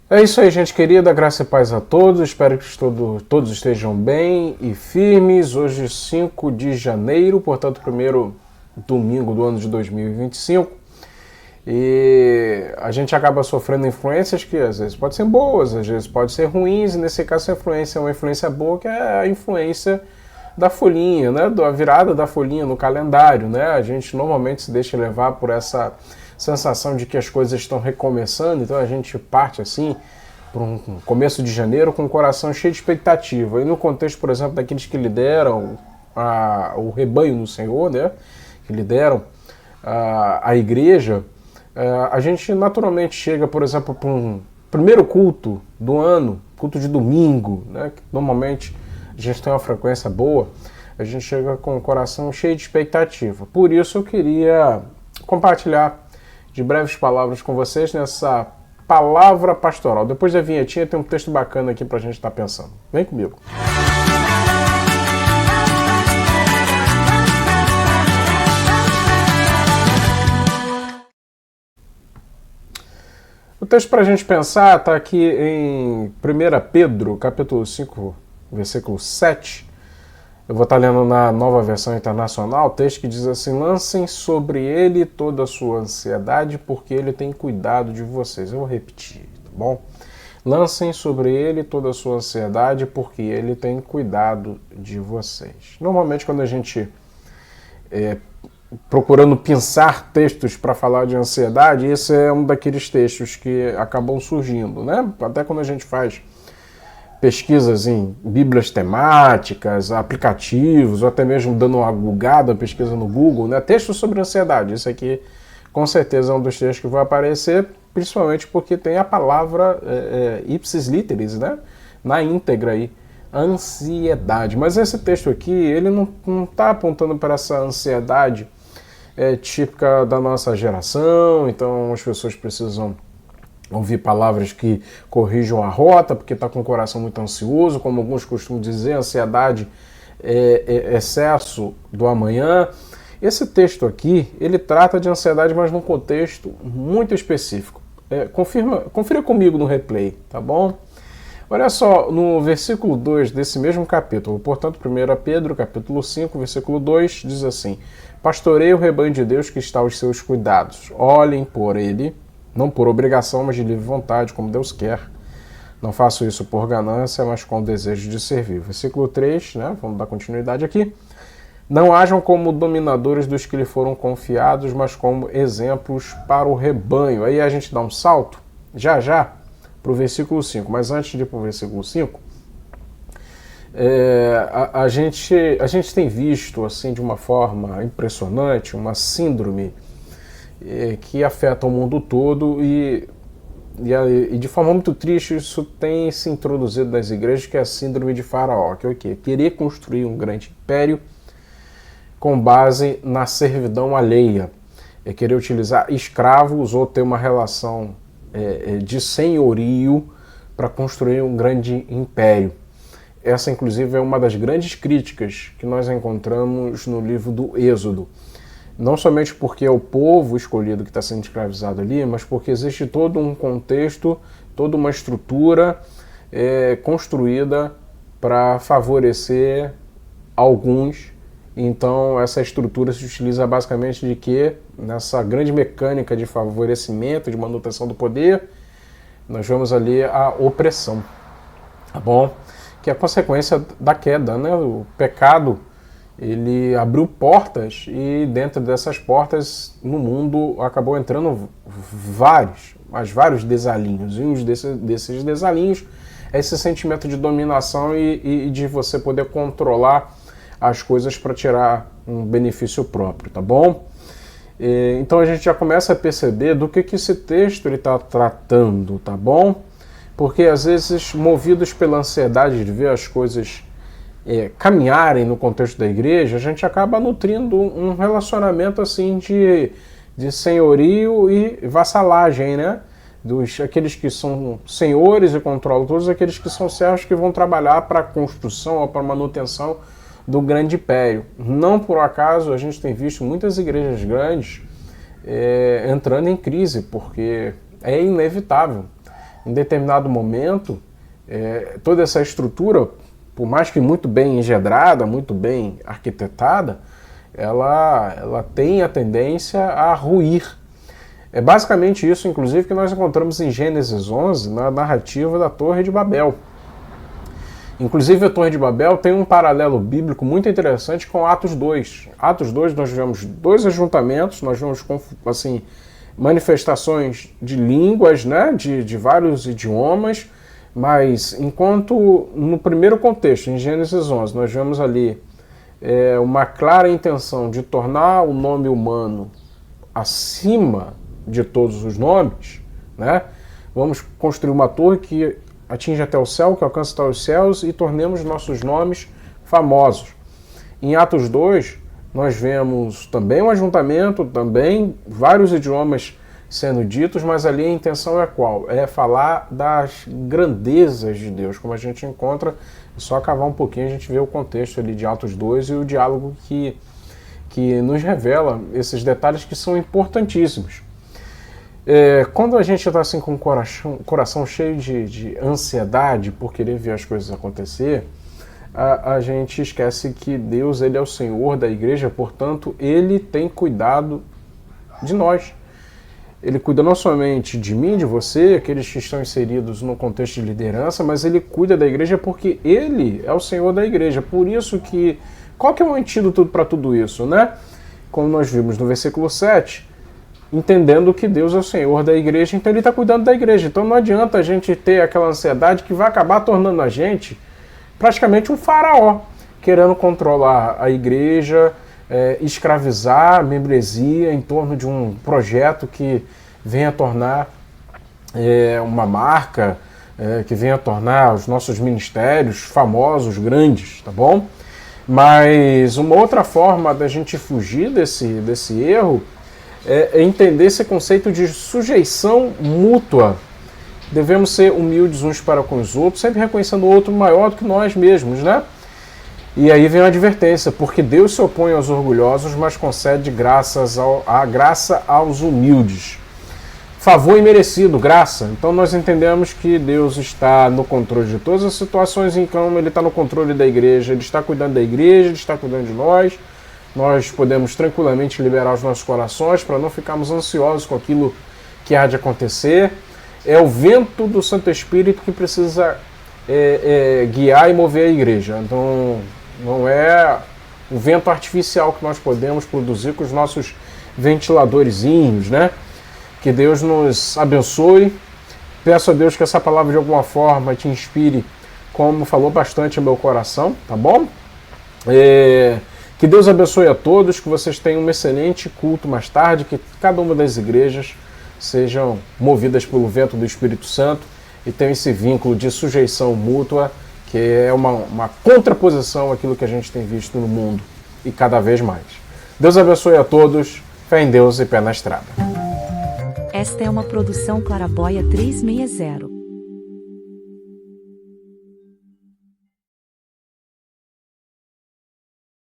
É isso aí, gente querida, graça e paz a todos, espero que todos estejam bem e firmes. Hoje, 5 de janeiro, portanto, primeiro domingo do ano de 2025. E a gente acaba sofrendo influências que às vezes podem ser boas, às vezes podem ser ruins, e nesse caso a influência é uma influência boa, que é a influência da folhinha, né? Da virada da folhinha no calendário, né? A gente normalmente se deixa levar por essa sensação de que as coisas estão recomeçando, então a gente parte assim para um começo de janeiro com o coração cheio de expectativa. E no contexto, por exemplo, daqueles que lideram o rebanho no Senhor, né? Que lideram a igreja, a gente naturalmente chega, por exemplo, para um primeiro culto do ano, culto de domingo, né? Que normalmente a gente tem uma frequência boa, a gente chega com o coração cheio de expectativa. Por isso eu queria compartilhar de breves palavras com vocês nessa palavra pastoral. Depois da vinhetinha tem um texto bacana aqui para a gente estar pensando. Vem comigo. O texto para a gente pensar está aqui em 1 Pedro, capítulo 5, versículo 7. Eu vou estar lendo na Nova Versão Internacional, o texto que diz assim: lancem sobre ele toda a sua ansiedade, porque ele tem cuidado de vocês. Eu vou repetir, tá bom? Lancem sobre ele toda a sua ansiedade, porque ele tem cuidado de vocês. Normalmente, quando a gente procurando pensar textos para falar de ansiedade, esse é um daqueles textos que acabam surgindo, né? Até quando a gente faz pesquisas em bíblias temáticas, aplicativos, ou até mesmo dando uma googada, pesquisa no Google, né? Textos sobre ansiedade. Isso aqui, com certeza, é um dos textos que vai aparecer, principalmente porque tem a palavra ipsis literis, né? Na íntegra aí, ansiedade. Mas esse texto aqui, ele não está apontando para essa ansiedade típica da nossa geração, então as pessoas precisam ouvir palavras que corrijam a rota, porque está com o coração muito ansioso, como alguns costumam dizer, ansiedade é excesso do amanhã. Esse texto aqui, ele trata de ansiedade, mas num contexto muito específico. Confira comigo no replay, tá bom? Olha só, no versículo 2 desse mesmo capítulo, portanto, 1 Pedro, capítulo 5, versículo 2, diz assim: pastoreie o rebanho de Deus que está aos seus cuidados, olhem por ele, não por obrigação, mas de livre vontade, como Deus quer. Não faço isso por ganância, mas com o desejo de servir. Versículo 3, né? Vamos dar continuidade aqui. Não hajam como dominadores dos que lhe foram confiados, mas como exemplos para o rebanho. Aí a gente dá um salto, já, para o versículo 5. Mas antes de ir para o versículo 5, a gente tem visto, assim, de uma forma impressionante, uma síndrome que afeta o mundo todo e de forma muito triste isso tem se introduzido nas igrejas, que é a síndrome de Faraó, que é o quê? Querer construir um grande império com base na servidão alheia, é querer utilizar escravos ou ter uma relação de senhorio para construir um grande império. Essa, inclusive, é uma das grandes críticas que nós encontramos no livro do Êxodo. Não somente porque é o povo escolhido que está sendo escravizado ali, mas porque existe todo um contexto, toda uma estrutura construída para favorecer alguns. Então, essa estrutura se utiliza basicamente de quê? Nessa grande mecânica de favorecimento, de manutenção do poder, nós vemos ali a opressão, tá bom? Que é a consequência da queda, né? O pecado, ele abriu portas e dentro dessas portas no mundo acabou entrando vários desalinhos. E um desses desalinhos é esse sentimento de dominação e de você poder controlar as coisas para tirar um benefício próprio, tá bom? Então a gente já começa a perceber do que esse texto está tratando, tá bom? Porque às vezes, movidos pela ansiedade de ver as coisas caminharem no contexto da igreja, a gente acaba nutrindo um relacionamento assim de senhorio e vassalagem, né? Aqueles que são senhores e controlam todos, aqueles que são servos que vão trabalhar para a construção ou para a manutenção do grande império. Não por acaso a gente tem visto muitas igrejas grandes entrando em crise, porque é inevitável. em determinado momento, toda essa estrutura, por mais que muito bem engedrada, muito bem arquitetada, ela tem a tendência a ruir. É basicamente isso, inclusive, que nós encontramos em Gênesis 11, na narrativa da Torre de Babel. Inclusive, a Torre de Babel tem um paralelo bíblico muito interessante com Atos 2. Atos 2, nós vemos dois ajuntamentos, nós vemos assim, manifestações de línguas, né, de vários idiomas, mas enquanto no primeiro contexto, em Gênesis 11, nós vemos ali uma clara intenção de tornar o nome humano acima de todos os nomes, né? Vamos construir uma torre que atinge até o céu, que alcança até os céus, e tornemos nossos nomes famosos. Em Atos 2, nós vemos também um ajuntamento, também vários idiomas sendo ditos, mas ali a intenção é qual? É falar das grandezas de Deus, como a gente encontra, é só cavar um pouquinho, a gente vê o contexto ali de Atos 2 e o diálogo que nos revela esses detalhes que são importantíssimos. Quando a gente está assim, com o coração cheio de ansiedade por querer ver as coisas acontecer, a gente esquece que Deus, ele é o Senhor da igreja, portanto, ele tem cuidado de nós. Ele cuida não somente de mim, de você, aqueles que estão inseridos no contexto de liderança, mas ele cuida da igreja porque ele é o Senhor da igreja. Por isso que... Qual que é o antídoto para tudo isso, né? Como nós vimos no versículo 7, entendendo que Deus é o Senhor da igreja, então ele está cuidando da igreja. Então não adianta a gente ter aquela ansiedade que vai acabar tornando a gente praticamente um faraó, querendo controlar a igreja, escravizar a membresia em torno de um projeto que venha tornar uma marca, que venha tornar os nossos ministérios famosos, grandes, tá bom? Mas uma outra forma da gente fugir desse erro é entender esse conceito de sujeição mútua. Devemos ser humildes uns para com os outros, sempre reconhecendo o outro maior do que nós mesmos, né? E aí vem a advertência, porque Deus se opõe aos orgulhosos, mas concede a graça aos humildes. Favor imerecido, graça. Então nós entendemos que Deus está no controle de todas as situações, então ele está no controle da igreja, ele está cuidando da igreja, ele está cuidando de nós. Nós podemos tranquilamente liberar os nossos corações para não ficarmos ansiosos com aquilo que há de acontecer. É o vento do Santo Espírito que precisa guiar e mover a igreja. Então não é o vento artificial que nós podemos produzir com os nossos ventiladorzinhos, né? Que Deus nos abençoe. Peço a Deus que essa palavra de alguma forma te inspire, como falou bastante ao meu coração, tá bom? Que Deus abençoe a todos, que vocês tenham um excelente culto mais tarde, que cada uma das igrejas sejam movidas pelo vento do Espírito Santo e tenham esse vínculo de sujeição mútua, que é uma contraposição àquilo que a gente tem visto no mundo e cada vez mais. Deus abençoe a todos, fé em Deus e pé na estrada. Esta é uma produção Claraboia 360.